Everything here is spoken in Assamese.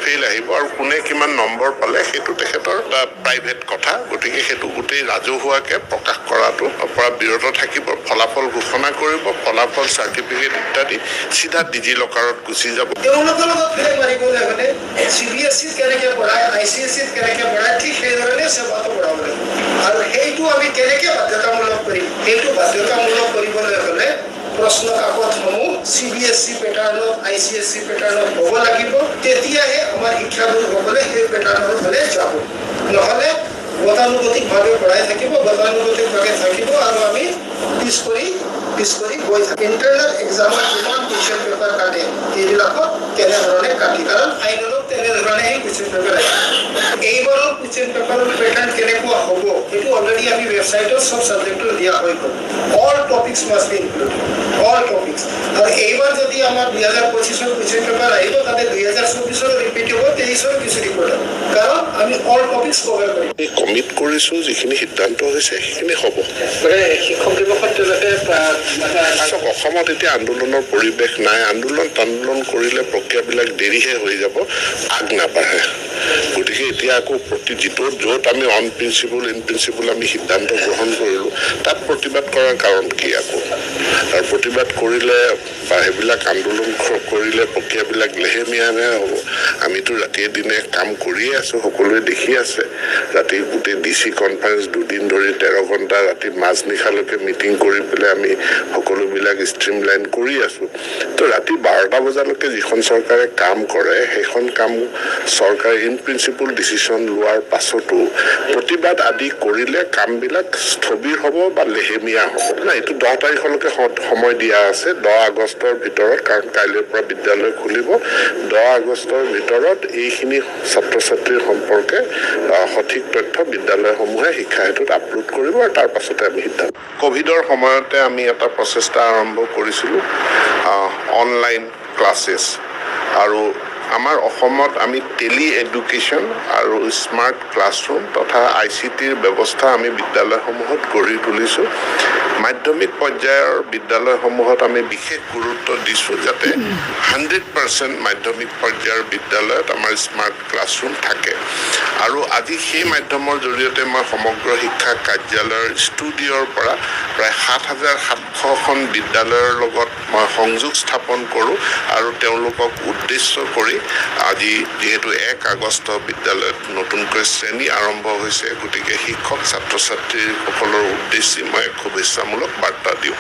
ফেইল আহিব আৰু কোনে কিমান নম্বৰ পালে সেইটো তেখেতৰ প্ৰাইভেট কথা গতিকে সেইটো গোটেই ৰাজহুৱাকৈ প্ৰকাশ কৰাটো পৰা বিৰত থাকিব ফলাফল ঘোষণা কৰিব ফলাফল চাৰ্টিফিকেট ইত্যাদি চিধা ডিজি লকাৰত গুচি যাব তেওঁলোকৰ লগত ফেৰ মাৰিবলৈ হ'লে CBSE কেনেকৈ পঢ়ায় ICSE কেনেকৈ পঢ়ায় ঠিক সেইধৰণে সেৱাটো পঢ়াব লাগিব আৰু সেইটো আমি কেনেকৈ বাধ্যতামূলক কৰিম সেইটো বাধ্যতামূলক কৰিবলৈ হ'লে প্ৰশ্ন কাকতসমূহ CBSE পেটাৰ্ণত ICSE পেটাৰ্ণত হ'ব লাগিব তেতিয়াহে আমাৰ শিক্ষাগুৰুসকলে সেই পেটাৰ্ণৰ ফালে যাব নহ'লে গতানুগতিকভাৱে পঢ়াই থাকিব গতানুগতিকভাৱে থাকিব আৰু আমি পিছ কৰি গৈ থাকিম ইণ্টাৰনেল এক্সামত যিমান কুৱেশ্যন পেপাৰ কাটে এইবিলাকত কেনেধৰণে কাটি কাৰণ ফাইনেলত তেনেধৰণে সেই কুৱেশ্যন পেপাৰ আহিব এইবাৰৰ কুৱেশ্যন পেপাৰৰ পেটাৰ্ণ কেনেকুৱা হ'ব সেইটো অলৰেডি আমি ৱেবছাইটত চব ছাবজেক্টৰ দিয়া হৈ গ'ল all topics must B included all topics আৰু এইবাৰ যদি আমাৰ 2025ৰ কুৱেশ্যন পেপাৰ আহিব তাতে 2024ৰ ৰিপিট হ'ব 23ৰ কিছু ৰিপৰ্ট হ'ব কাৰণ আমি অল টপিকছ কভাৰ কৰিম কমিট কৰিছোঁ যিখিনি সিদ্ধান্ত হৈছে সেইখিনি হ'ব শিক্ষক দিৱসত তেওঁলোকে অসমত এতিয়া আন্দোলনৰ পৰিৱেশ নাই আন্দোলন কৰিলে প্ৰক্ৰিয়াবিলাক দেৰিহে হৈ যাব আগ নাবাঢ়ে গতিকে এতিয়া আকৌ য'ত আমি অন প্ৰিন্সিপল ইন প্ৰিন্সিপল আমি সিদ্ধান্ত গ্ৰহণ কৰিলোঁ তাত প্ৰতিবাদ কৰাৰ কাৰণ কি আকৌ আৰু প্ৰতিবাদ কৰিলে বা সেইবিলাক আন্দোলন কৰিলে প্ৰক্ৰিয়াবিলাক লেহেমীয়াহে হ'ব আমিতো ৰাতিয়ে দিনে কাম কৰিয়ে আছোঁ সকলোৱে দেখি আছে ৰাতি গোটেই DC কনফাৰেন্স 2 দিন ধৰি 13 ঘণ্টা ৰাতি মাজনিশালৈকে মিটিং কৰি পেলাই আমি সকলোবিলাক ষ্ট্ৰীমলাইন কৰি আছোঁ তো ৰাতি 12টা বজালৈকে যিখন চৰকাৰে কাম কৰে সেইখন কাম চৰকাৰে ইন প্ৰিন্সিপল ডিচিশ্যন লোৱাৰ পাছতো প্ৰতিবাদ আদি কৰিলে কামবিলাক স্থবিৰ হ'ব বা লেহেমীয়া হ'ব না এইটো 10 তাৰিখলৈকে সময় দিয়া আছে 10 আগষ্টৰ ভিতৰত কাৰণ কাইলৈৰ পৰা বিদ্যালয় খুলিব 10 আগষ্টৰ ভিতৰত এইখিনি ছাত্ৰ ছাত্ৰীৰ সম্পৰ্কে সঠিক তথ্য বিদ্যালয়সমূহে শিক্ষা হেতুত আপলোড কৰিব আৰু তাৰ পাছতে আমি সিদ্ধান্ত কোভিডৰ সময়তে আমি এটা প্ৰচেষ্টা আৰম্ভ কৰিছিলোঁ অনলাইন ক্লাছেছ আৰু আমাৰ অসমত আমি টেলি এডুকেশ্যন আৰু স্মাৰ্ট ক্লাছৰুম তথা ICTৰ ব্যৱস্থা আমি বিদ্যালয়সমূহত গঢ়ি তুলিছোঁ মাধ্যমিক পৰ্যায়ৰ বিদ্যালয়সমূহত আমি বিশেষ গুৰুত্ব দিছোঁ যাতে 100% মাধ্যমিক পৰ্যায়ৰ বিদ্যালয়ত আমাৰ স্মাৰ্ট ক্লাছৰুম থাকে আৰু আজি সেই মাধ্যমৰ জৰিয়তে মই সমগ্ৰ শিক্ষা কাৰ্যালয়ৰ ষ্টুডিঅ'ৰ পৰা প্ৰায় 7,700খন বিদ্যালয়ৰ লগত মই সংযোগ স্থাপন কৰোঁ আৰু তেওঁলোকক উদ্দেশ্য কৰি আজি যিহেতু 1 আগষ্ট বিদ্যালয়ত নতুনকৈ শ্ৰেণী আৰম্ভ হৈছে গতিকে শিক্ষক ছাত্ৰ ছাত্ৰীসকলৰ উদ্দেশ্যে মই শুভেচ্ছামূলক বাৰ্তা দিওঁ